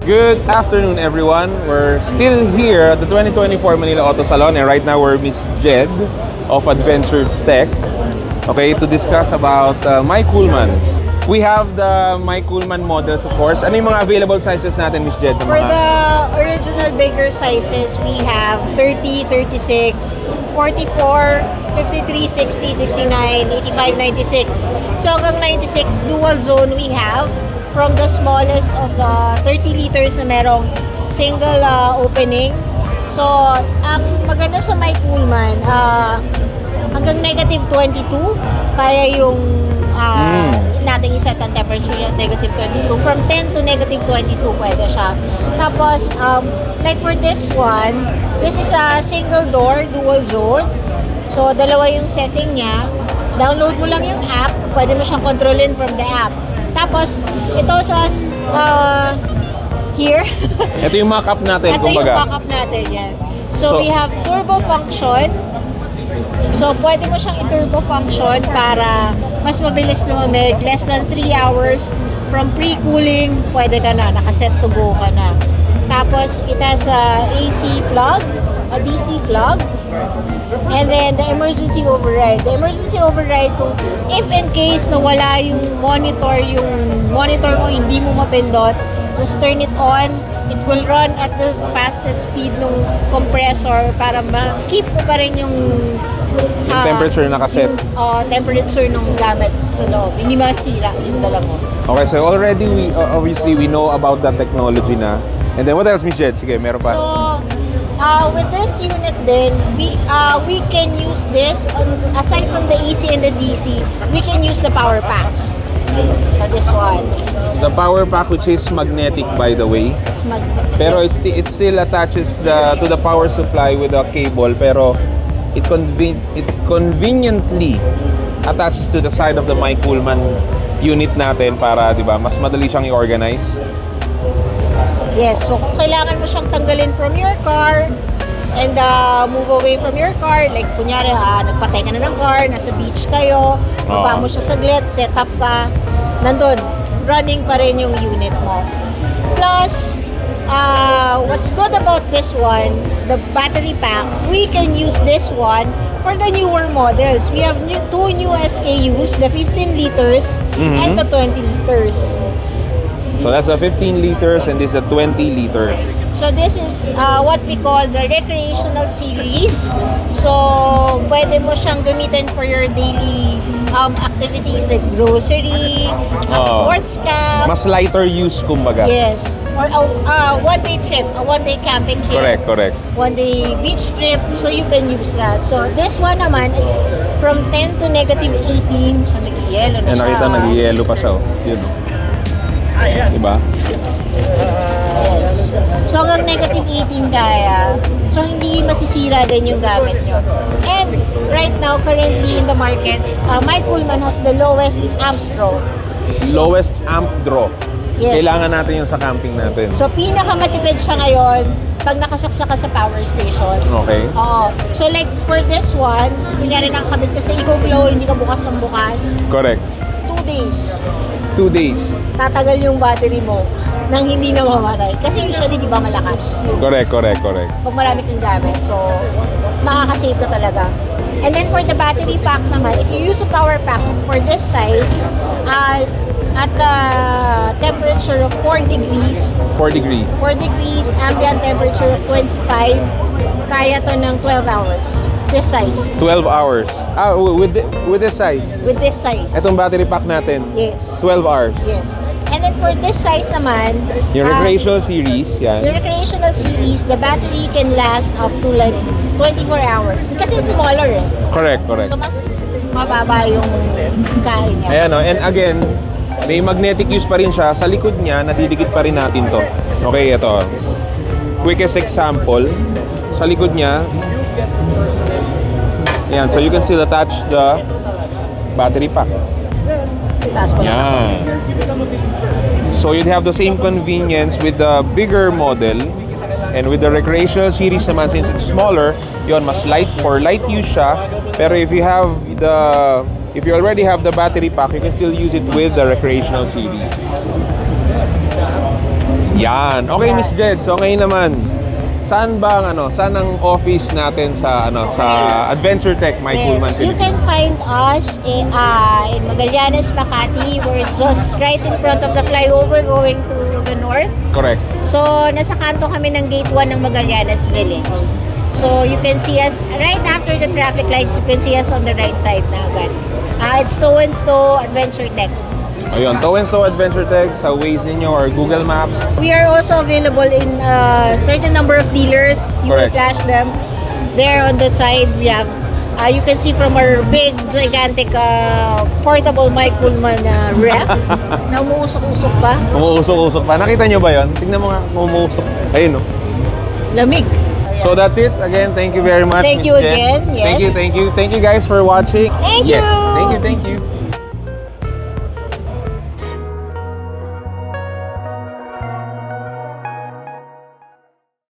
Good afternoon, everyone. We're still here at the 2024 Manila Auto Salon, and right now we're Miss Jed of Adventure Tech, okay, to discuss about My Coolman. We have the My Coolman models, of course. Ano yung mga available sizes natin, Miss Jed? For the original bigger sizes, we have 30, 36, 44, 53, 60, 69, 85, 96. So hanggang 96 dual zone we have. From the smallest of the 30 liters na merong single opening. So, ang maganda sa My Coolman, hanggang negative 22, kaya yung nating iset ang temperature yung negative 22. From 10 to negative 22 pwede siya. Tapos, like for this one, this is a single door, dual zone. So, dalawa yung setting niya. Download mo lang yung app, pwede mo siyang controlin from the app. Tapos, ito sa here. Ito yung mock-up natin, ito kumbaga. yung mock-up natin, yan. So, we have turbo function. So, pwede mo siyang i-turbo function para mas mabilis lumamig. Less than 3 hours from pre-cooling, pwede ka na. Nakaset to go ka na. Tapos, it has a AC plug, a DC plug. And then, the emergency override. The emergency override, kung if in case na wala yung monitor mo hindi mo mapindot, just turn it on. It will run at the fastest speed ng compressor para ma-keep mo pa rin yung temperature nakaset. Yung temperature ng gamit sa loob. Hindi masira yung dala mo. Okay, so already obviously we know about that technology na. And then what else, Miss Jed? Sige, meron pa. So, with this unit then, we can use this, aside from the AC and the DC, we can use the power pack. So this one. The power pack, which is magnetic, by the way. It's magnetic. Pero yes. it still attaches to the power supply with a cable, pero it conveniently attaches to the side of the My Coolman unit natin para, di ba, mas madali siyang i-organize. Yes, so kung kailangan mo siyang tanggalin from your car and move away from your car, like kunyari nagpatay ka na ng car, nasa beach kayo, baba mo siya saglit, set up ka, nandun, running pa rin yung unit mo. Plus, what's good about this one, the battery pack, we can use this one for the newer models. We have two new SKUs, the 15 liters and the 20 liters. So that's a 15 liters and this is a 20 liters. So this is what we call the recreational series. So pwede mo siyang gamitin for your daily activities like grocery, a sports camp. Mas lighter use, kumbaga. Yes. Or a one-day trip, a one-day camping trip. Correct. One-day beach trip, so you can use that. So this one naman, it's from 10 to negative 18. So nag-yellow na siya. Nakita, nag-yellow pa siya. Yun. Diba? Yes. So hanggang negative 18 kaya. So hindi masisira din yung gamit nyo. And right now, currently in the market, My Coolman has the lowest amp draw. Lowest amp draw. Yes. Kailangan natin yung sa camping natin. So pinakamatipid siya ngayon pag nakasaksa ka sa power station. Okay. Oo. So like for this one, kunyari nakakabit ka sa EcoFlow, hindi ka bukas ng bukas. Correct. 2 days. 2 days. Tatagal yung battery mo nang hindi na mamamatay. Kasi usually, di ba, malakas yung Correct. pag marami kang gamit. So, makakasave ka talaga. And then for the battery pack naman, if you use a power pack for this size, at the temperature of 4 degrees, 4 degrees. 4 degrees, ambient temperature of 25, kaya to ng 12 hours. This size. 12 hours. With this size. With this size. Itong battery pack natin. Yes. 12 hours. Yes. And then for this size naman, Yung recreational series, yan. yung recreational series, the battery can last up to like 24 hours. Kasi it's smaller eh. Correct. So mas mababa yung kaya niya. Ayan o. And again, may magnetic use pa rin siya. Sa likod niya, nadidikit pa rin natin to. Okay, ito. Quickest example. Sa likod niya, ayan, so you can still attach the battery pack. Yan. So you'd have the same convenience with the bigger model, and with the recreational series naman, since it's smaller, yon mas light for light use siya. Pero if you already have the battery pack, you can still use it with the recreational series. Yan. Okay, Yeah. Miss Jed. So ngayon naman, saan ang office natin sa Adventure Tech, My Coolman Yes, you Philippines? can find us in Magallanes, Makati. We're just right in front of the flyover going to the north. Correct. So, nasa kanto kami ng Gate 1 ng Magallanes Village. So, you can see us right after the traffic light. You can see us on the right side na agad. It's Toe and Stow Adventure Tech. Ayun, Toe and Stow Adventure Tech sa Waze ninyo or Google Maps. We are also available in a certain number of dealers. You will Correct. flash them. There on the side, we have, you can see from our big, gigantic, portable Mike Coolman ref na umuusok-usok pa. Umuusok-usok pa. Nakita nyo ba yun? Tingnan mo nga, umuusok. Ayun, no? Lamig. So that's it. Again, thank you very much, Thank Miss you Jen. again. Yes. Thank you. Thank you guys for watching. Thank Yes. you. Thank you.